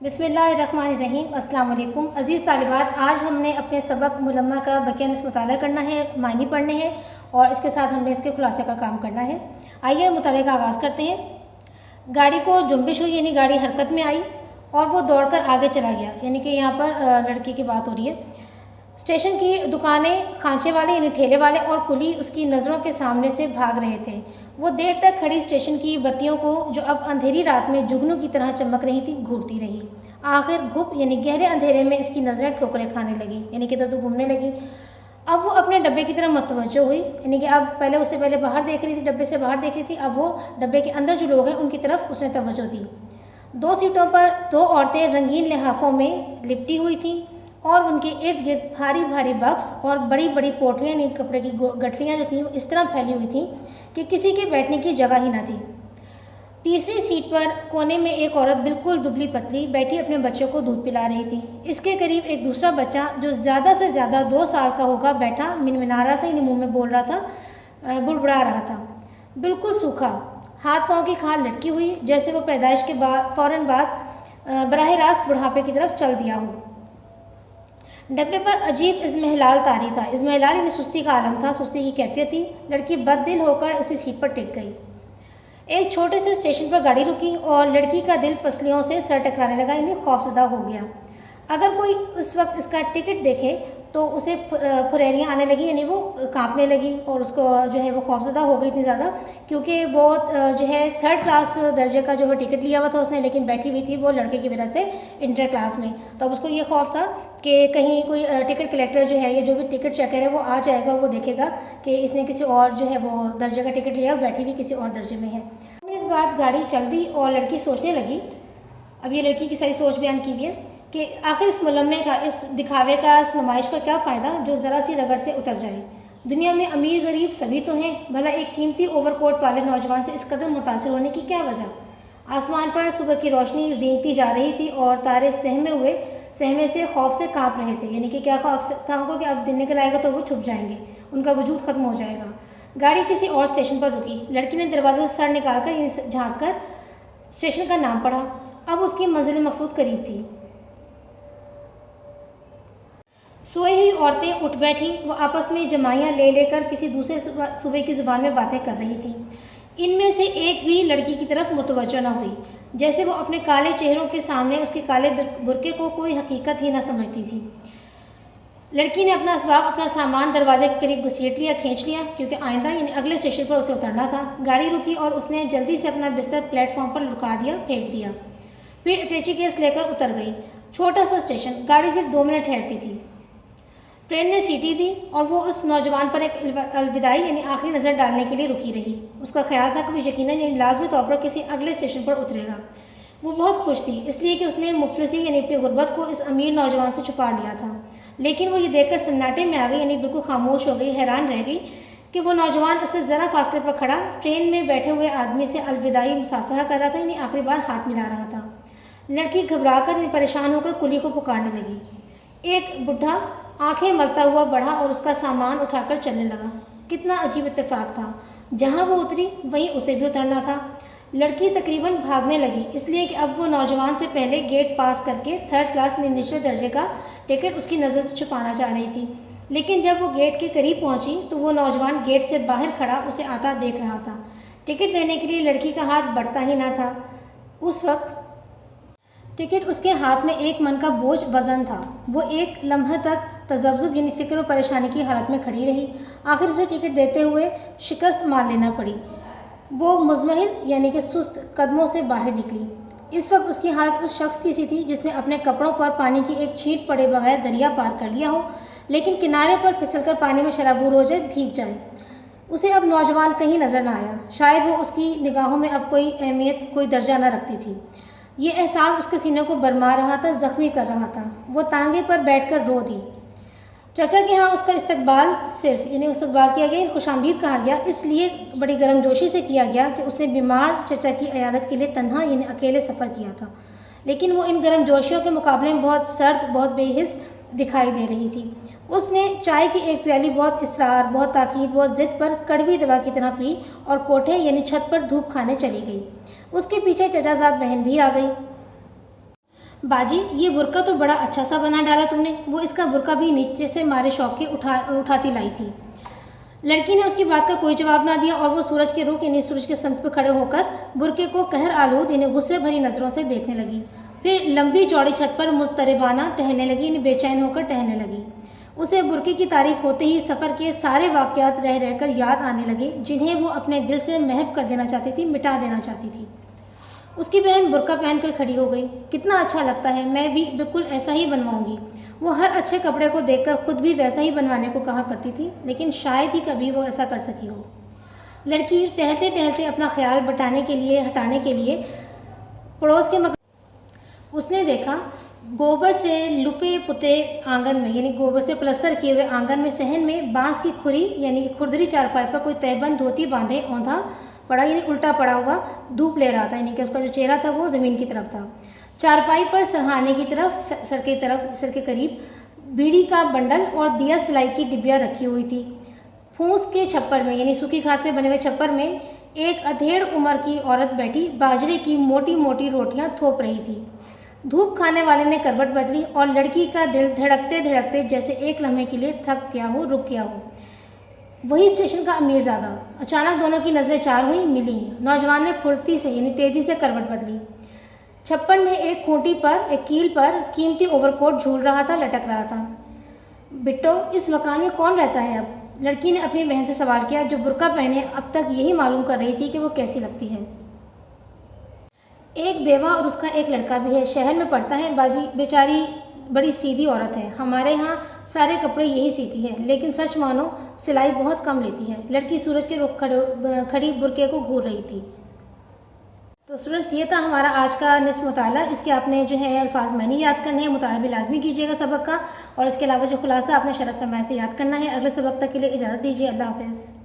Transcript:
बिस्मिल्लाहिर्रहमानिर्रहीम। अस्सलाम वालेकुम अज़ीज़ तालिबात। आज हमने अपने सबक मुलम्मा का बकिया निस्फ़ मुताला करना है, मायने पढ़ने हैं और इसके साथ हमने इसके खुलासे का काम करना है। आइए मुताले का आगाज़ करते हैं। गाड़ी को जुम्बिश हुई, यानी गाड़ी हरकत में आई और वो दौड़कर आगे चला गया, यानी कि यहाँ पर लड़के की बात हो रही है। स्टेशन की दुकानें, खांचे वाले यानी ठेले वाले और कुली उसकी नज़रों के सामने से भाग रहे थे। वो देर तक खड़ी स्टेशन की बत्तियों को, जो अब अंधेरी रात में जुगनू की तरह चमक रही थी, घूरती रही। आखिर घुप यानी गहरे अंधेरे में इसकी नज़रें ठोकरें खाने लगी, यानी कि तो घूमने लगी। अब वो अपने डब्बे की तरफ मतवज्जो हुई, यानी कि अब पहले उससे पहले बाहर देख रही थी, डब्बे से बाहर देख रही थी, अब वो डब्बे के अंदर जो लोग हैं उनकी तरफ उसने तवज्जो दी। दो सीटों पर दो औरतें रंगीन लिहाफों में लिपटी हुई थीं और उनके इर्द गिर्द भारी भारी बक्स और बड़ी बड़ी पोटलियाँ, यानी कपड़े की गठरियाँ जो थीं वो इस तरह फैली हुई थीं कि किसी के बैठने की जगह ही ना थी। तीसरी सीट पर कोने में एक औरत बिल्कुल दुबली पतली बैठी अपने बच्चों को दूध पिला रही थी। इसके करीब एक दूसरा बच्चा जो ज़्यादा से ज़्यादा 2 साल का होगा बैठा मिनमिना रहा था, यानी मुँह में बोल रहा था, बुड़बुड़ा रहा था, बिल्कुल सूखा, हाथ पाँव की खाल लटकी हुई, जैसे वो पैदाइश के बाद फ़ौरन बाद बराह रास्त बुढ़ापे की तरफ चल दिया हो। डब्बे पर अजीब इज़्मेहलाल तारी था। इज़्मेहलाल यानी सुस्ती का आलम था, सुस्ती की कैफियत थी। लड़की बददिल होकर उसी सीट पर टिक गई। एक छोटे से स्टेशन पर गाड़ी रुकी और लड़की का दिल पसलियों से सर टकराने लगा, यानी खौफजदा हो गया। अगर कोई उस वक्त इसका टिकट देखे तो उसे फुरैरियाँ आने लगी, यानी वो कांपने लगी और उसको जो है वो खौफजदा हो गई इतनी ज़्यादा, क्योंकि वो जो है 3rd क्लास दर्जे का जो है टिकट लिया हुआ था उसने, लेकिन बैठी हुई थी वो लड़के की वजह से इंटर क्लास में। तो अब उसको ये खौफ था कि कहीं कोई टिकट कलेक्टर जो है या जो भी टिकट चेकर है वो आ जाएगा और वो देखेगा कि इसने किसी और जो है वो दर्जे का टिकट लिया और बैठी भी किसी और दर्जे में है। मिनट बाद गाड़ी चल दी और लड़की सोचने लगी। अब ये लड़की की सही सोच बयान की हुई है कि आखिर इस मुलम्मे का, इस दिखावे का, इस नुमाइश का क्या फ़ायदा जो ज़रा सी रगड़ से उतर जाए। दुनिया में अमीर गरीब सभी तो हैं, भला एक कीमती ओवरकोट वाले नौजवान से इस कदर मुतासिर होने की क्या वजह। आसमान पर सुबह की रोशनी रेंगती जा रही थी और तारे सहमे से खौफ से काँप रहे थे, यानी कि क्या खौफ था उनको कि अब दिन निकल आएगा तो वो छुप जाएंगे, उनका वजूद ख़त्म हो जाएगा। गाड़ी किसी और स्टेशन पर रुकी। लड़की ने दरवाजे से सर निकाल कर झाँक कर स्टेशन का नाम पढ़ा। अब उसकी मंजिल मकसूद करीब थी। सोई हुई औरतें उठ बैठी, वो आपस में जमाइयाँ ले लेकर किसी दूसरे सूबे की ज़ुबान में बातें कर रही थीं। इनमें से एक भी लड़की की तरफ मुतवज्जो न हुई, जैसे वो अपने काले चेहरों के सामने उसके काले बुरके को कोई हकीकत ही न समझती थी। लड़की ने अपना असबाब, अपना सामान दरवाजे के करीब घसीट लिया, खींच लिया, क्योंकि आइंदा यानी अगले स्टेशन पर उसे उतरना था। गाड़ी रुकी और उसने जल्दी से अपना बिस्तर प्लेटफॉर्म पर लुका दिया, फेंक दिया, फिर अटैची केस लेकर उतर गई। छोटा सा स्टेशन, गाड़ी सिर्फ 2 मिनट ठहरती थी। ट्रेन ने सीटी दी और वो उस नौजवान पर एक अलविदाई यानी आखिरी नज़र डालने के लिए रुकी रही। उसका ख्याल था कि वो यकीनन यानी लाजमी तौर पर किसी अगले स्टेशन पर उतरेगा। वो बहुत खुश थी, इसलिए कि उसने मुफलिसी यानी अपनी गुर्बत को इस अमीर नौजवान से छुपा लिया था। लेकिन वो ये देखकर सन्नाटे में आ गई, यानी बिल्कुल खामोश हो गई, हैरान रह गई कि वो नौजवान उससे ज़रा फासले पर खड़ा ट्रेन में बैठे हुए आदमी से अलविदाई मुसाफहा कर रहा था, यानी आखिरी बार हाथ मिला रहा था। लड़की घबरा कर यानी परेशान होकर कुली को पुकारने लगी। एक बुढ़ा आंखें मलता हुआ बढ़ा और उसका सामान उठाकर चलने लगा। कितना अजीब इत्तेफाक था, जहाँ वो उतरी वहीं उसे भी उतरना था। लड़की तकरीबन भागने लगी, इसलिए कि अब वो नौजवान से पहले गेट पास करके 3rd क्लास निचले दर्जे का टिकट उसकी नज़र से छुपाना चाह रही थी। लेकिन जब वो गेट के करीब पहुंची तो वो नौजवान गेट से बाहर खड़ा उसे आता देख रहा था। टिकट देने के लिए लड़की का हाथ बढ़ता ही ना था। उस वक्त टिकट उसके हाथ में एक मन का बोझ वजन था। वो एक लम्हे तक तज़ब्ज़ुब यानी फ़िक्र और परेशानी की हालत में खड़ी रही। आखिर उसे टिकट देते हुए शिकस्त मान लेना पड़ी। वो मुज़महिल यानी कि सुस्त कदमों से बाहर निकली। इस वक्त उसकी हालत उस शख्स की सी थी जिसने अपने कपड़ों पर पानी की एक छींट पड़े बगैर दरिया पार कर लिया हो, लेकिन किनारे पर फिसलकर पानी में शराबूर हो जाए, भीग जाए। उसे अब नौजवान कहीं नज़र न आया। शायद वो उसकी निगाहों में अब कोई अहमियत, कोई दर्जा न रखती थी। ये एहसास उसके सीने को बरमा रहा था, ज़ख्मी कर रहा था। वो तांगे पर बैठकर रो दी। चाचा के यहाँ उसका इस्तकबाल सिर्फ यानी इस्तकबाल किया गया, खुशामदीद कहा गया, इसलिए बड़ी गर्मजोशी से किया गया कि उसने बीमार चचा की इयादत के लिए तन्हा यानी अकेले सफ़र किया था। लेकिन वो इन गर्मजोशियों के मुकाबले में बहुत सर्द, बहुत बेहिस दिखाई दे रही थी। उसने चाय की एक प्याली बहुत इसरार, बहुत ताकीद, बहुत ज़िद पर कड़वी दवा की तरह पी और कोठे यानी छत पर धूप खाने चली गई। उसके पीछे चचाजाद बहन भी आ गई। बाजी, ये बुर्का तो बड़ा अच्छा सा बना डाला तुमने। वो इसका बुर्का भी नीचे से मारे शौक के उठाती लाई थी। लड़की ने उसकी बात का कोई जवाब ना दिया और वो सूरज के रुख यानी सूरज के सम्त पर खड़े होकर बुर्के को कहर आलूद यानी गुस्से भरी नज़रों से देखने लगी। फिर लंबी चौड़ी छत पर मुस्तरबाना टहलने लगी यानी बेचैन होकर टहलने लगी। उसे बुर्के की तारीफ होते ही सफ़र के सारे वाक़यात रह रहकर याद आने लगे जिन्हें वो अपने दिल से महव कर देना चाहती थी, मिटा देना चाहती थी। उसकी बहन बुर्का पहनकर खड़ी हो गई। कितना अच्छा लगता है, मैं भी बिल्कुल ऐसा ही बनवाऊंगी। वो हर अच्छे कपड़े को देखकर खुद भी वैसा ही बनवाने को कहा करती थी, लेकिन शायद ही कभी वो ऐसा कर सकी हो। लड़की टहलते टहलते अपना ख्याल हटाने के लिए पड़ोस के मकान उसने देखा। गोबर से लुपे पुते आंगन में यानी गोबर से प्लस्तर किए हुए आंगन में सहन में बांस की खुरी यानी कि खुरदरी चारपाई पर कोई तहबंद धोती बांधे औंधा पड़ा यानी उल्टा पड़ा हुआ धूप ले रहा था, यानी कि उसका जो चेहरा था वो ज़मीन की तरफ था। चारपाई पर सरहाने की तरफ सर के करीब बीड़ी का बंडल और दिया सिलाई की डिब्बियाँ रखी हुई थी। फूस के छप्पर में यानी सूखी घास से बने हुए छप्पर में एक अधेड़ उम्र की औरत बैठी बाजरे की मोटी मोटी रोटियां थोप रही थी। धूप खाने वाले ने करवट बदली और लड़की का दिल धड़कते धड़कते जैसे एक लम्हे के लिए थक गया हो, रुक गया हो। वही स्टेशन का अमीरजादा। अचानक दोनों की नज़रें चार हुई, मिली। नौजवान ने फुर्ती से यानी तेज़ी से करवट बदली। छप्पर में एक खूंटी पर एक कील पर कीमती ओवरकोट झूल रहा था, लटक रहा था। बिट्टो, इस मकान में कौन रहता है अब? लड़की ने अपनी बहन से सवाल किया, जो बुर्का पहने अब तक यही मालूम कर रही थी कि वो कैसी लगती है। एक बेवा और उसका एक लड़का भी है, शहर में पढ़ता है। बाजी, बेचारी बड़ी सीधी औरत है। हमारे यहाँ सारे कपड़े यही सीती है, लेकिन सच मानो सिलाई बहुत कम लेती है। लड़की सूरज के रुख खड़ी बुर्के को घूर रही थी। तो स्टूडेंट्स, ये था हमारा आज का निस्फ मुताला। इसके आपने जो है अल्फाज मैंने याद करने हैं, मुताला भी लाजमी कीजिएगा सबक का, और इसके अलावा जो खुलासा आपने शरह सरमाया से याद करना है। अगले सबक तक के लिए इजाज़त दीजिए। अल्लाह हाफ़िज़।